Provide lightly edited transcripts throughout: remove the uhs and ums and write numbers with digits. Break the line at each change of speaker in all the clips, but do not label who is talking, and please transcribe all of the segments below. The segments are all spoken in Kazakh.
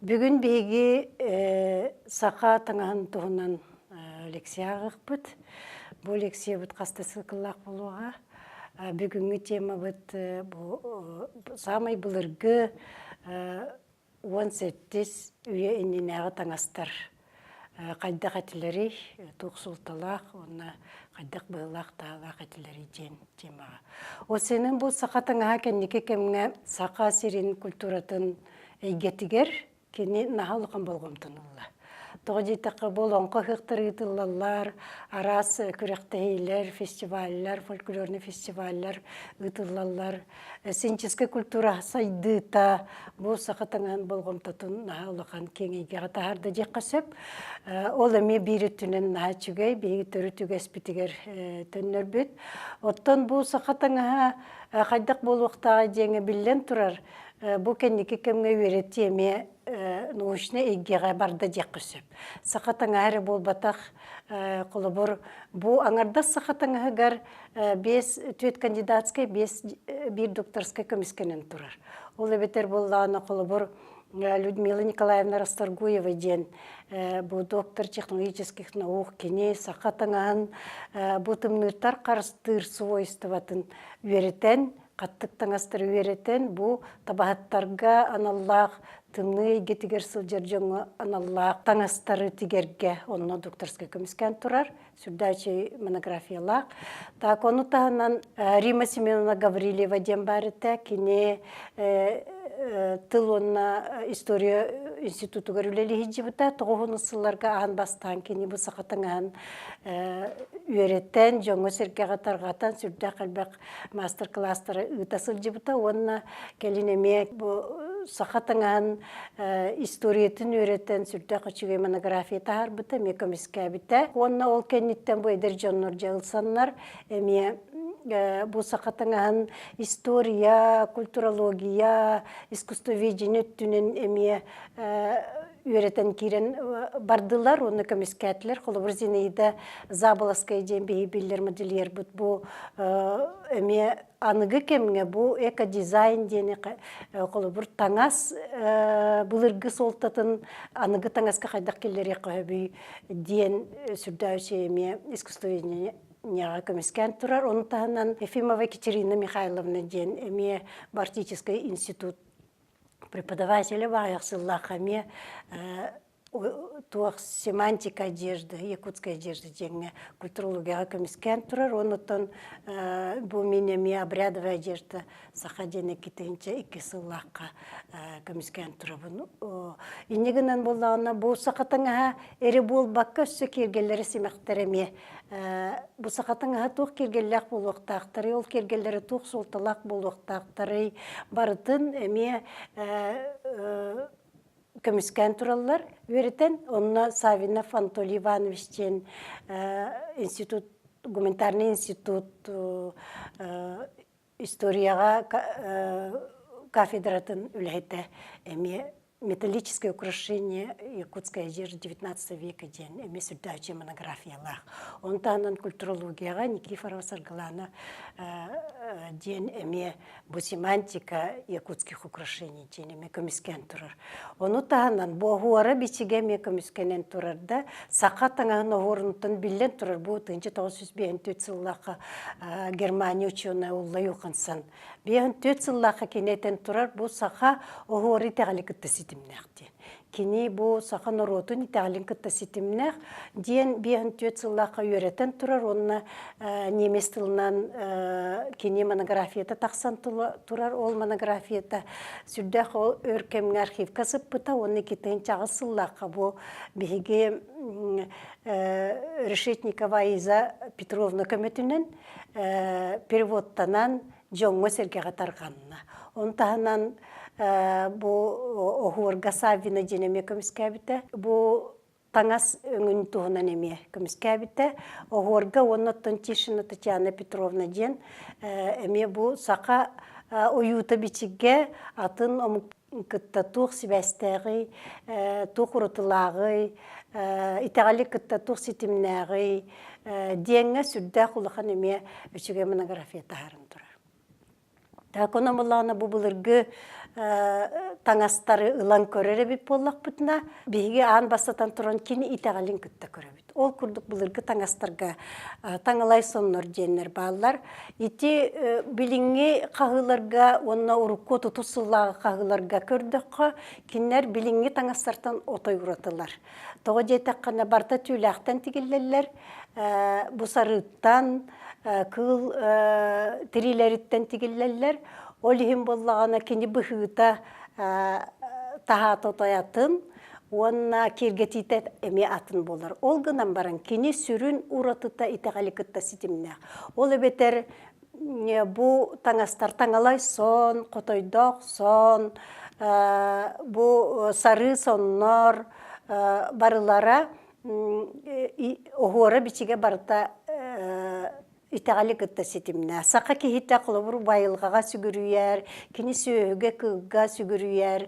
Бүгін бейге сақа таңағын туғынан лекция ғықпыт. Бұл лекция бұд қаста сықылақ болуға. Бүгінгі тема бұд самай бұлырғы 17 үйе ененеға таңастар. Қайдақ әтілері тұқсулталақ, оны қайдақ бұғылақ тағылақ әтілері ден темаға. Осының бұл сақа таңаға кәнеке кәміне сақа серин культуратын әйгетігер, кені нағалыған болғымтын ұлла. Тоғдейтіқі бұл оңқы қықтыры ұтылалар, арас күректейлер, фестиваллар, фольклорны фестиваллар ұтылалар, синческі культура сайдыта, бұл сақатыңан болғымтатын нағалыған кеңейге ғатағарды дек қасып, ол әме бейрі түнен наға чүгей, бейгі түрі түгес бітігер түннер бүт. Оттан бұл сақатыңа қайдақ болуқтаға деңі білден тұрар, бұл кәнеке кәмге өреті әме научны егеға барды дек қысып. Сақатың әрі бол батақ қолыбыр. Бұл аңарда сақатың әғар 5 кандидатскай, 1 докторскай көміскенен тұрар. Ол әбетер болағына қолыбыр Людмила Николаевна Расторгуева ден. Бұл доктор технологических наук кене сақатың ағын бұтымныртар қарыстыр свойстватын өретен, қаттық таңастыр өретен, бұл табағаттарға аналлақ, тымны егетігер сылжар жоңы аналлақ таңастары тігерге онына докторскай көміскен тұрар, сүрдачы монографиялақ. Так, оны тағынан Рима Семеновна Гаврилева ден барыта, кене тыл онына история институты көрілелі хиджібіта, тоғығын ұсыларға ағын бастан, кені бұл сақатың ағын үйереттен, жоңы серге қатарғатан, сүрді қалбақ мастер-кластары ұтасыл жібіта, онына келінеме сақатың ағын историетін үйереттен, сүрді қычуге монография тағар бұта, мекомиске біта. Онына ол кенеттен бұл едер жонлар жағылсанлар, әме бұл сақатыңағын история, культурология, искусствоведение түнен әме үйретен керен бардылар, оны көмескәтілер. Қолы бір зенейді Заболоскай ден бейбелер моделер бұд. Бұл әме анығы кемге бұл эко-дизайн дені қолы бір таңас бұлырғы солтатын анығы таңасқа қайдақ келері қойбүй ден сүрдәуші әме искусствоведение Няға көмескен тұрар. Оны тағынан Ефимова Екатерина Михайловна ден әме Бартический институт преподавателя бағаяқсыллақ әме туақ семантика одежды, якутская одежда деңе культурологияға көмескен тұрар. Онытын бұл мен әме обрядовая одежда сақа дене кетейінше икесыллаққа көмескен тұрабын. Инегінен болағына бұл сақатыңаға әрі бол баққа үсі кергелері семақтар әме бұл сақатыңаға туқ кергелләқ бол оқтақтары, ол кергелері туқ солталақ бол оқтақтары барытын әме көміскен туралар өретен, онына Савинов Анатолий Ивановичтен гуманитарный институт историяға кафедратын үләйті әме металлическое украшение якутской одежды 19 века ден, әме сүрдәучі монографиялақ. Онтанын культурологияға Никифорова Саргалана ден әме бұл семантика якутских украшений ден әме көміскен тұрар. Оны тағынан бұл ғуара бечеге әме көміскенен тұрарда сақа таңағын оғырынтын білден тұрар. Бұл 1954 сыллақы Германия ученый олай оқынсын. 54 сыллақы кенетен тұрар бұл сақа оғыры тәғалі күтті сетімнәқті. Кені бұл сақа нұротын итәғілін күтті сетімнәқ. Ден 54 сыллақы өретен тұрар. Онына немес тылынан кені монографията тақсан тұрар. Ол монографията сүрдәқ ол өркемін архивка сыппыта. Оны кетейін чағы сыллақы бұл бейге Решетникова Иза Петровна көметінен переводтанан жоңы серге қатарғанына. Онтағынан бұл оғырға Савина денеме көміскәбіті, бұл таңас өңін туғынан еме көміскәбіті, оғырға оннаттан Тишина Татьяна Петровна ден әме бұл сақа ойуты бічіге атын омықытта туқ сібәстәғі, туқ ұрытылағы, итәғалі кытта туқ сетімнәғі, денге сүрдә құлыған еме өчіге монография тағарын тұрар. Та кономалана бу булыргы таңастары ылан көрері бит боллақ бұтына, бейге аң басатан тұран кені итағалин күтті көрі бит. Ол күрдік бұлырғы таңастарға таңалай соннор денер балар. Ити билинги қағыларға, онна ұрыққо тұтысылағы қағыларға көрдіққа, кенер билинги таңастартан отой ұратылар. Тоғы жетек қана барта түйләқтен тігілелер, бұсарыттан, кыл тірилеріттен тігілелер. Ол ехім болағана кені бұхыта таға тотаятын, онна кергетите эме атын болар. Ол гынан баран кені сүрін ұратыта итеғаликытта ситимне. Ол өбетер бұ таңастар таңалай сон, қотойдоқ сон, бұ сары соннор барылара оғуара бичіге барыта итағалы күтті сетіміне. Сақа кейітті құлыбыр байылғаға сүгірүйер, кені сөйіге күгіға сүгірүйер,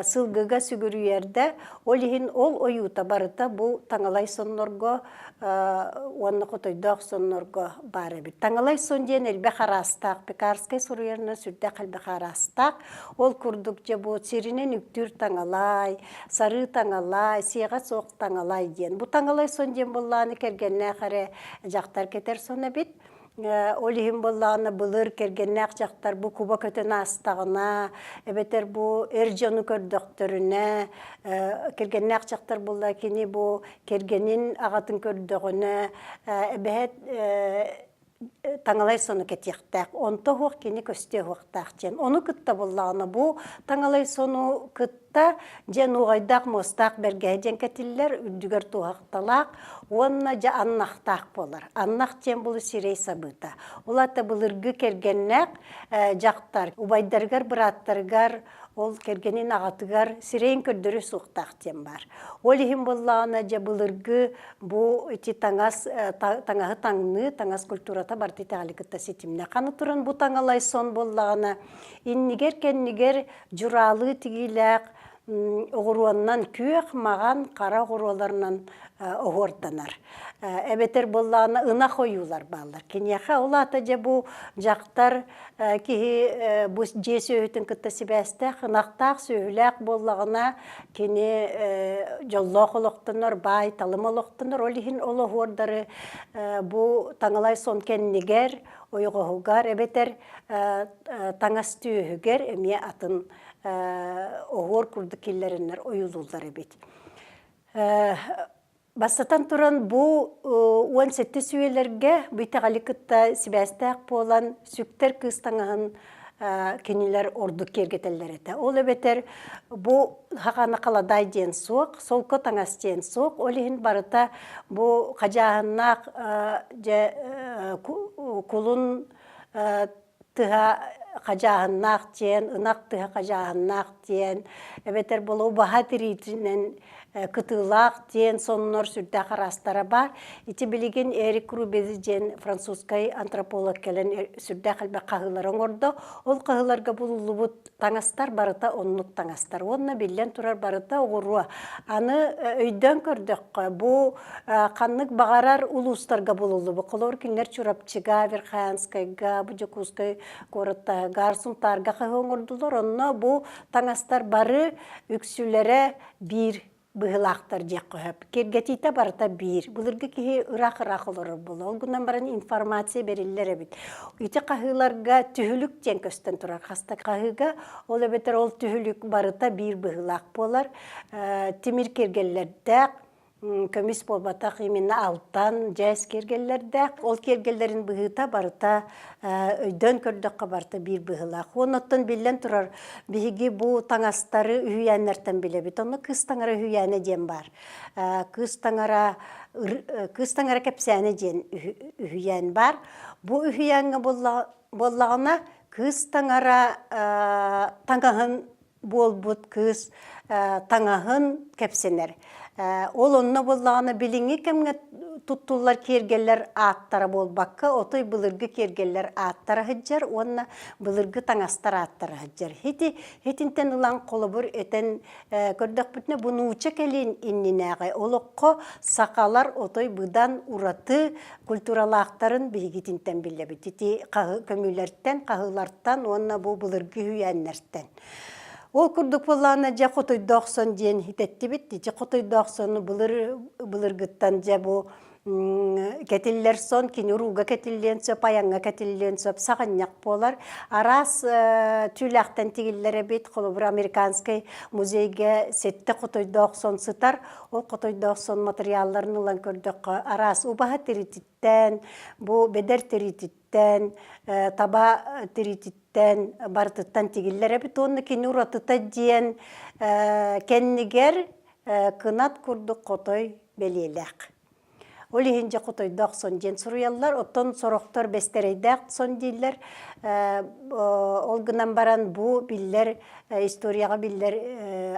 сылғыға сүгірүйерді, ол ойута барыта бұл таңалай соннорға, онны құтойдақ соннорға бары бір. Таңалай сон дейін әлбе қарастақ, пекарскай сұруеріне сүрді қалбе қарастақ, ол күрдік же бұл серінен үктүр таңалай, сары таңалай, сиға соқ таңалай дейін. Бұл таңалай сон дейін болғаны кергенне қаре жақтар кетер соны бит. Олихим боллағына бұлыр кергеннәқ жақтар бұ Куба көтін астағына, әбетер бұ әржоны көрдіқтіріне, кергеннәқ жақтар болла кені бұ кергенін ағатын көрдіғіне, әбет таңалай соны кетектәк, онты хуқ кені көсте хуқтақ жен. Оны күтті боллағына бұ таңалай соны күтті жен уғайдақ мостақ бәргәйден кәтілілер үрдігер туғақталақ, онына жа аннақтақ болар. Аннақ жен бұлы сирей сабыта. Олата бұлырғы кергеннәк жақтар, убайдарғар, біраттарғар, ол кергенин ағатыгар сирейін көрдірі суқтақ тем бар. Ол ехім болағына жа бұлырғы бұ таңағы таңны, таңас культурата бар тетағалы күтті сетіміне. Қаны тұрын бұ таңалай сон болағына иннігер кеннігер жұралы тігіләқ оғыруаннан күйек маған қара оғыруаларынан оғырданар. Әбетер болағына ына қойулар балар. Кенеға ол ата жа бұ жақтар кеге бұ же сөйтін күтті себәстәқ, ынақтақ сөйләқ болағына кене жоллоқ олықтыныр, бай, талым олықтыныр. Олихин ол оғырдары бұ таңалай сон кеннігер, ойғығығар, әбетер таңас түйігер, әме атын оғыр күрді келлерінер ойылулар әбет. Бастатан тұран бұл 17 сүйелерге бұйтағалы күтті себәстәқ болан сүктер күстаңығын кенелер ордық кергетелер еті. Ол әбетер бұл хақаны қаладай ден соқ, солқы таңас ден соқ, олығын барыта бұл қажағынақ күлін тыға қажағынақ ден, ынақ тыға қажағынақ ден, әбетер бұл ұбаға тіритінен кытылақ ден соннор сүрді қарастара бар. Ити білеген Эрик Рубези ден французскай антрополог келен сүрді қалбе қағыларын орды. Ол қағыларға бұлылы бұд таңастар барыта онлық таңастар. Онына білден тұрар барыта оғыруа. Аны өйден көрдік. Бұл қанлық бағарар ұлыстарға бұлылы бұ. Қолор кенлер чурапчыға, Верхаянскайға, Бұджакускай қорыттағар, сұнтарға қағын ордылар. Онына бұл таңастар бары үксілері бір бұғылақтар жек қойып. Кергетейті барыта бір. Бұлырғы кейі ұрақ-ұрақ олары бұл. Ол күннен баран информация берілер әбет. Үйті қағыларға түхілік ден көстен тұрар. Қаста қағыға ол әбетер ол түхілік барыта бір бұғылақ болар. Темір кергелердәк, көміс болбатақ еменне алтан, жәс кергелердәк. Ол кергелерін бұғыта барыта өйден көрдіққа барыта бір бұғылақ. Оныттан білен тұрар бігі бұл таңастары үйәнерден біле бет. Оны қыз таңары үйәне ден бар. Қыз таңары кәпсәне ден үйән бар. Бұл үйәнге болағына қыз таңара таңағын болбут кыз таңаһын кепсенер. Ол онна боллағаны билиңи кемге туттулар кергелер аттара болбакка, отой былыргы кергелер аттара хыджар, онна былыргы таңастар аттара хыджар. Хетинтен улан қолыбыр этен көрдік бүтіне бұны уча келин иннинәғай. Олыққо сақалар отой бұдан ураты культуралақтарын бейгетинтен білі біт. Көмілерттен, қағыларттан, онна бұл былыргы хүйәннерттен. Ол күрдік болағына жа қотой доқсон дейін хитетті бітті. Жа қотой доқсоны бұлыргыттан жа бұл кетиллер сон, кені ұруға кетілден сөп, аяңға кетілден сөп, сағанняқ болар. Арас түләқтен тегілері бет, қолы бір американскай музейге сетті қотой доқсон сытар. Ол қотой доқсон материалларын ұлан көрдік. Арас ұбаға теритіттен, бұл бедер теритіттен, таба теритіттен, бартыттан тегілері бет. Оны кені ұратыта дейін кеннігер кынат күрдік қотой белелек. Ол ехенже қотой доқсон ден сұруялар, оттон сорақтар бестерейдәк сон дейлер. Ол гынан баран бұ биллер, историяға биллер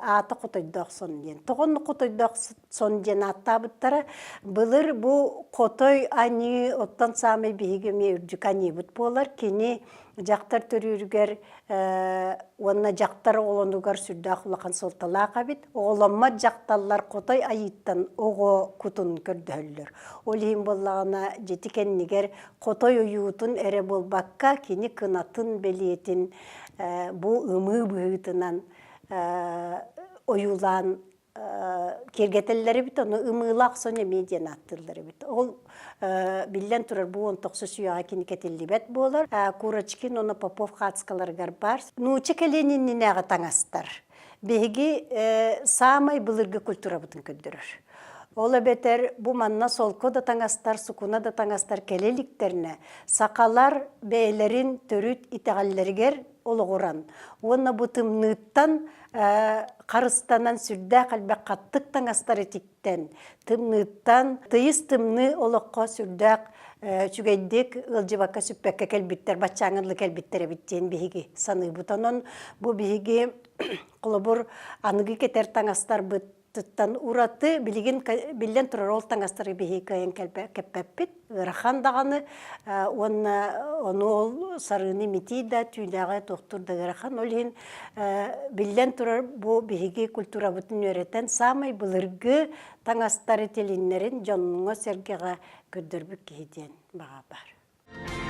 аты қотой доқсон ден. Тоғынны қотой доқсон ден атта бұттара, бұлыр бұ қотой ани оттан самай бейгеме үрдік ани бұт болар, кені жақтар төрүргер, онна жақтар олонугар сүрдақ улақан солталаға бит, оғыланма жақталар қотай айыттан оғы күтін көрділер. Олейін болағына жетікеннігер қотай ойуытын әрі болбаққа кені кынатын белетін бұл ұмы бұғытынан ойулан кергетеллери бит, оны ымылақ соне медиан аттылары бит. Ол билен турар bu 19 сүйаға кенекетелі бет болар. Курачкин, оны Попов қатскаларғар бар. Нучы кәленін нинәға таңастар. Беги самай бұлырғы культура бұтын көндірір. Ола бетер bu манна солко да таңастар, сукуна да таңастар келеліктеріне. Сақалар бәйлерін төрүт итеғаллергер олығыран. Оны бұтым нұттан қарыстанан сүрдә қалбәк қаттық таңастар етіктен. Тымныттан тыйыз тымны олыққа сүрдәк чүгейдік ұлжыбаққа сүппәкке кәлбіттер, бачаңырлы кәлбіттері біттен бейгі саны бұтанын. Бұ бейгі құлыбыр анығы кетер таңастар бұт. Тұттан ұраты білден тұрар ол таңастары бейгі кәйін кәппәппет. Рахан дағаны, оны ол сарыны метейді, түйдіға тоқтырды рахан. Олейін білден тұрар бұл бейгі культура бұтын өреттен самай бұлырғы таңастары телінлерін жоныңа сәргеға көрдірбік кейден баға бар.